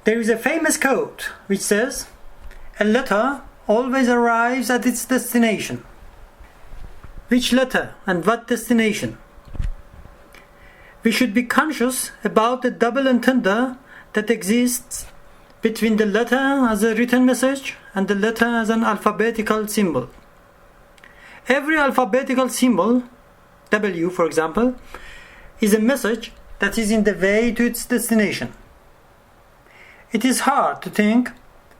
There is a famous quote which says, "A letter always arrives at its destination." Which letter and what destination? We should be conscious about the double entendre that exists between the letter as a written message and the letter as an alphabetical symbol. Every alphabetical symbol, W for example, is a message that is in the way to its destination. It is hard to think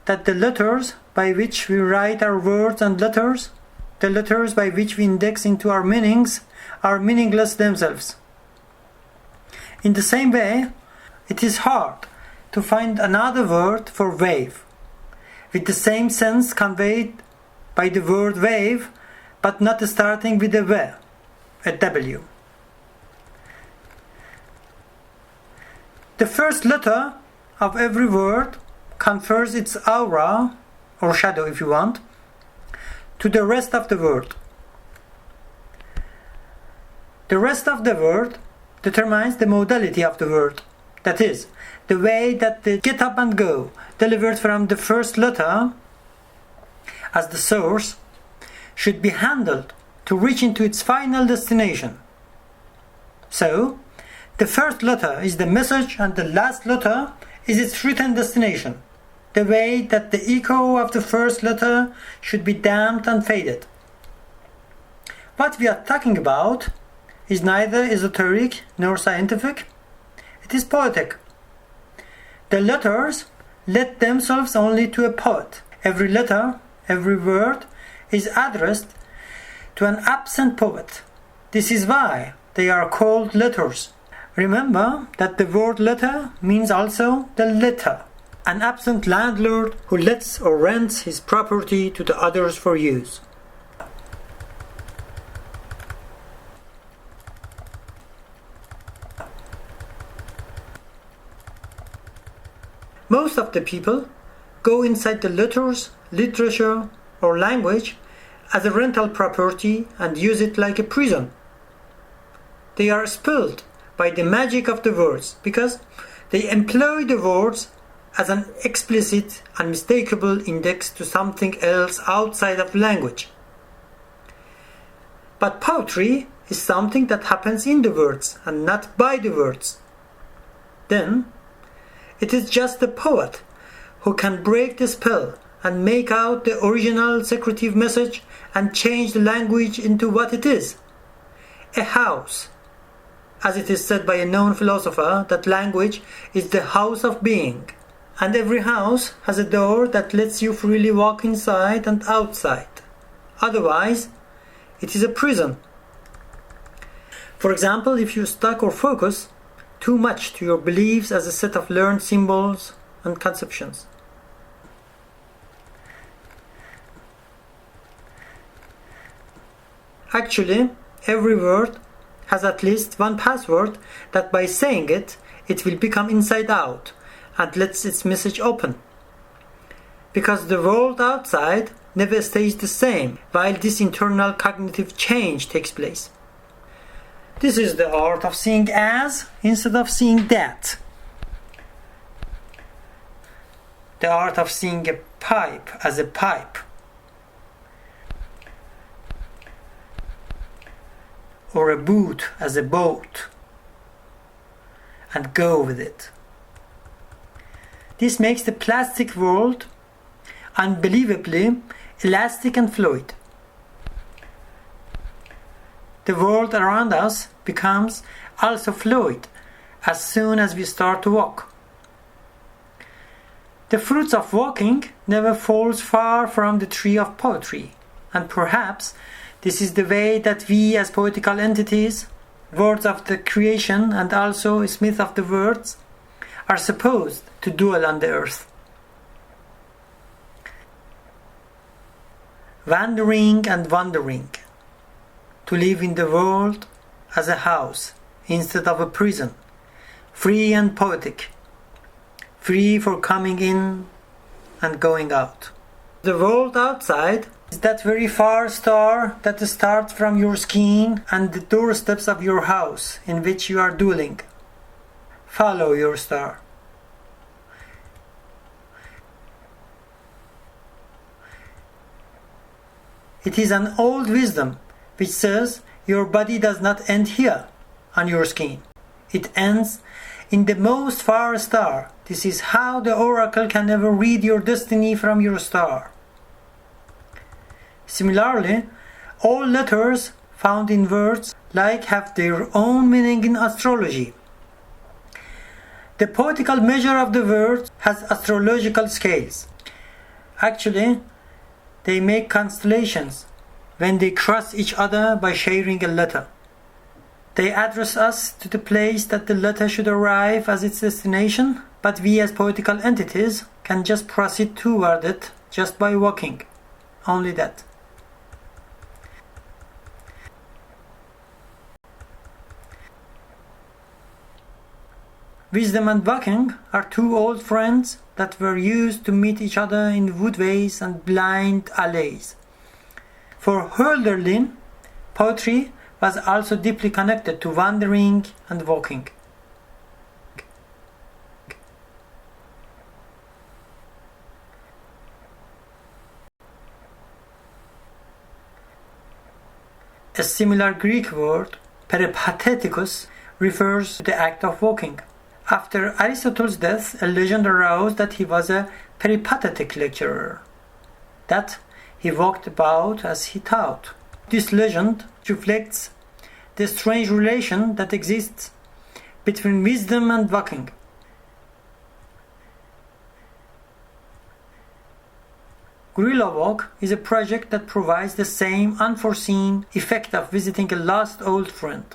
that the letters by which we write our words and letters, the letters by which we index into our meanings, are meaningless themselves. In the same way, it is hard to find another word for wave, with the same sense conveyed by the word wave, but not starting with a W, a W. The first letter of every word confers its aura, or shadow if you want, to the rest of the word. The rest of the word determines the modality of the word, that is, the way that the get up and go delivered from the first letter as the source should be handled to reach into its final destination. So, the first letter is the message and the last letter is its written destination, the way that the echo of the first letter should be damped and faded. What we are talking about is neither esoteric nor scientific. It is poetic. The letters lend themselves only to a poet. Every letter, every word is addressed to an absent poet. This is why they are called letters. Remember that the word letter means also the letter, an absent landlord who lets or rents his property to the others for use. Most of the people go inside the letters, literature, or language as a rental property and use it like a prison. They are spelled by the magic of the words because they employ the words as an explicit, unmistakable index to something else outside of language. But poetry is something that happens in the words and not by the words. Then, it is just the poet who can break the spell and make out the original secretive message and change the language into what it is. A house. As it is said by a known philosopher, that language is the house of being. And every house has a door that lets you freely walk inside and outside. Otherwise, it is a prison. For example, if you stuck or focus too much to your beliefs as a set of learned symbols and conceptions. Actually, every word has at least one password that by saying it, it will become inside out and lets its message open. Because the world outside never stays the same while this internal cognitive change takes place. This is the art of seeing as instead of seeing that. The art of seeing a pipe as a pipe. Or a boat as a boat. And go with it. This makes the plastic world unbelievably elastic and fluid. The world around us becomes also fluid as soon as we start to walk. The fruits of walking never falls far from the tree of poetry, and perhaps this is the way that we as poetical entities, words of the creation and also smith of the words, are supposed to dwell on the earth. Wandering and wandering. To live in the world as a house instead of a prison, free and poetic, free for coming in and going out. The world outside is that very far star that starts from your skin and the doorsteps of your house in which you are dwelling. Follow your star. It is an old wisdom which says your body does not end here on your skin. It ends in the most far star. This is how the oracle can never read your destiny from your star. Similarly, all letters found in words like have their own meaning in astrology. The poetical measure of the words has astrological scales. Actually, they make constellations when they cross each other by sharing a letter. They address us to the place that the letter should arrive as its destination, but we as poetical entities can just proceed toward it just by walking. Only that. Wisdom and walking are two old friends that were used to meet each other in woodways and blind alleys. For Hölderlin, poetry was also deeply connected to wandering and walking. A similar Greek word, peripatetikos, refers to the act of walking. After Aristotle's death, a legend arose that he was a peripatetic lecturer, that he walked about as he taught. This legend reflects the strange relation that exists between wisdom and walking. Guerrilla Walk is a project that provides the same unforeseen effect of visiting a lost old friend.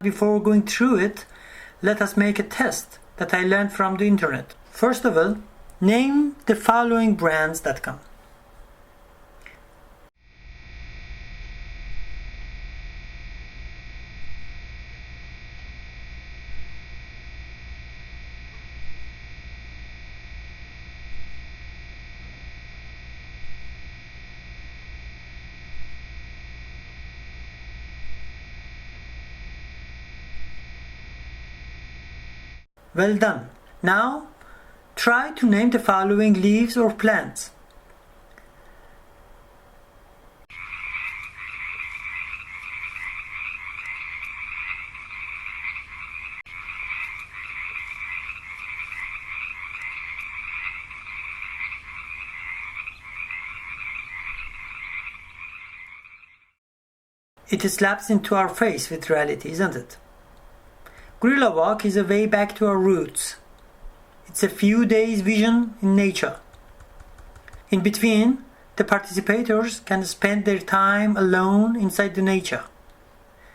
Before going through it, let us make a test that I learned from the internet. First of all, name the following brands that come. Well done. Now, try to name the following leaves or plants. It slaps into our face with reality, isn't it? Guerrilla Walk is a way back to our roots. It's a few days vision in nature. In between, the participators can spend their time alone inside the nature.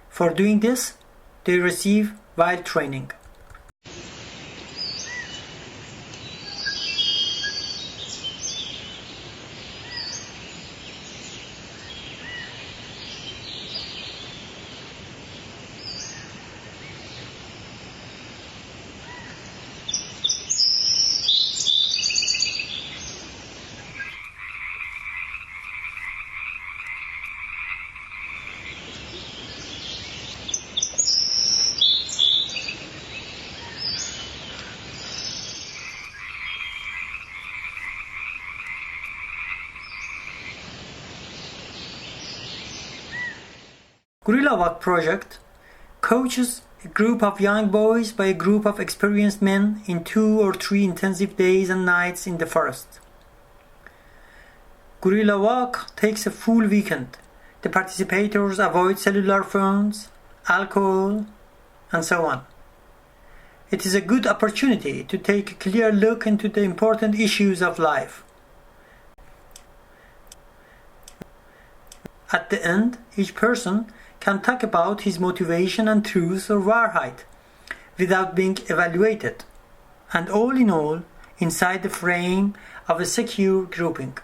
For doing this, they receive wild training. Guerrilla Walk project coaches a group of young boys by a group of experienced men in 2 or 3 intensive days and nights in the forest. Guerrilla Walk takes a full weekend. The participators avoid cellular phones, alcohol, and so on. It is a good opportunity to take a clear look into the important issues of life. At the end, each person can talk about his motivation and truth or wahrheit without being evaluated, and all in all, inside the frame of a secure grouping.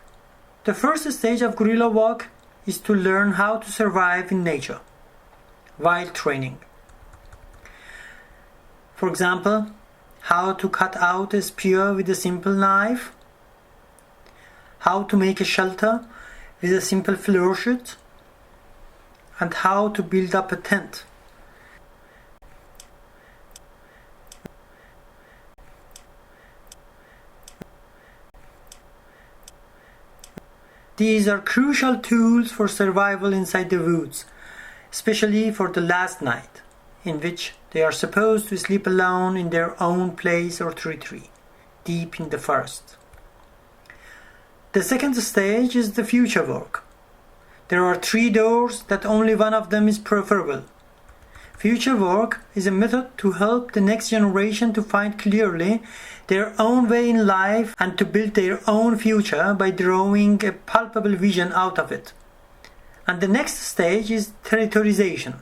The first stage of Guerrilla Walk is to learn how to survive in nature while training. For example, how to cut out a spear with a simple knife, how to make a shelter with a simple floor shoot and how to build up a tent. These are crucial tools for survival inside the woods, especially for the last night, in which they are supposed to sleep alone in their own place or territory, deep in the forest. The second stage is the future work. There are 3 doors that only one of them is preferable. Future work is a method to help the next generation to find clearly their own way in life and to build their own future by drawing a palpable vision out of it. And the next stage is territorialization,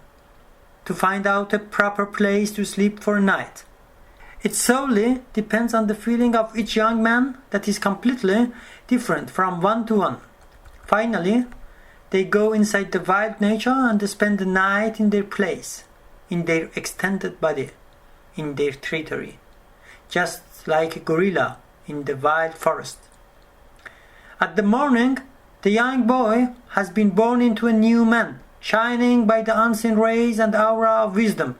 to find out a proper place to sleep for a night. It solely depends on the feeling of each young man that is completely different from one to one. Finally, they go inside the wild nature and they spend the night in their place, in their extended body, in their territory, just like a gorilla in the wild forest. At the morning, the young boy has been born into a new man, shining by the unseen rays and aura of wisdom.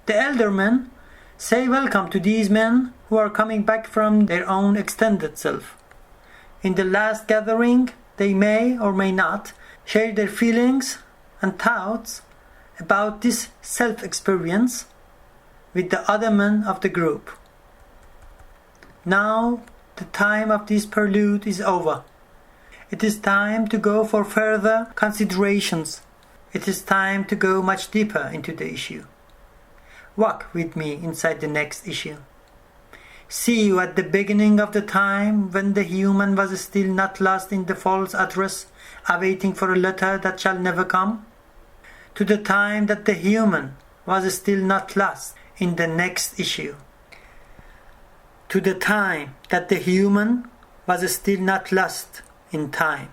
The elder men say welcome to these men who are coming back from their own extended self. In the last gathering, they may or may not share their feelings and thoughts about this self-experience with the other men of the group. Now the time of this perlude is over. It is time to go for further considerations. It is time to go much deeper into the issue. Walk with me inside the next issue. See you at the beginning of the time when the human was still not lost in the false address, awaiting for a letter that shall never come, to the time that the human was still not lost in the next issue, to the time that the human was still not lost in time.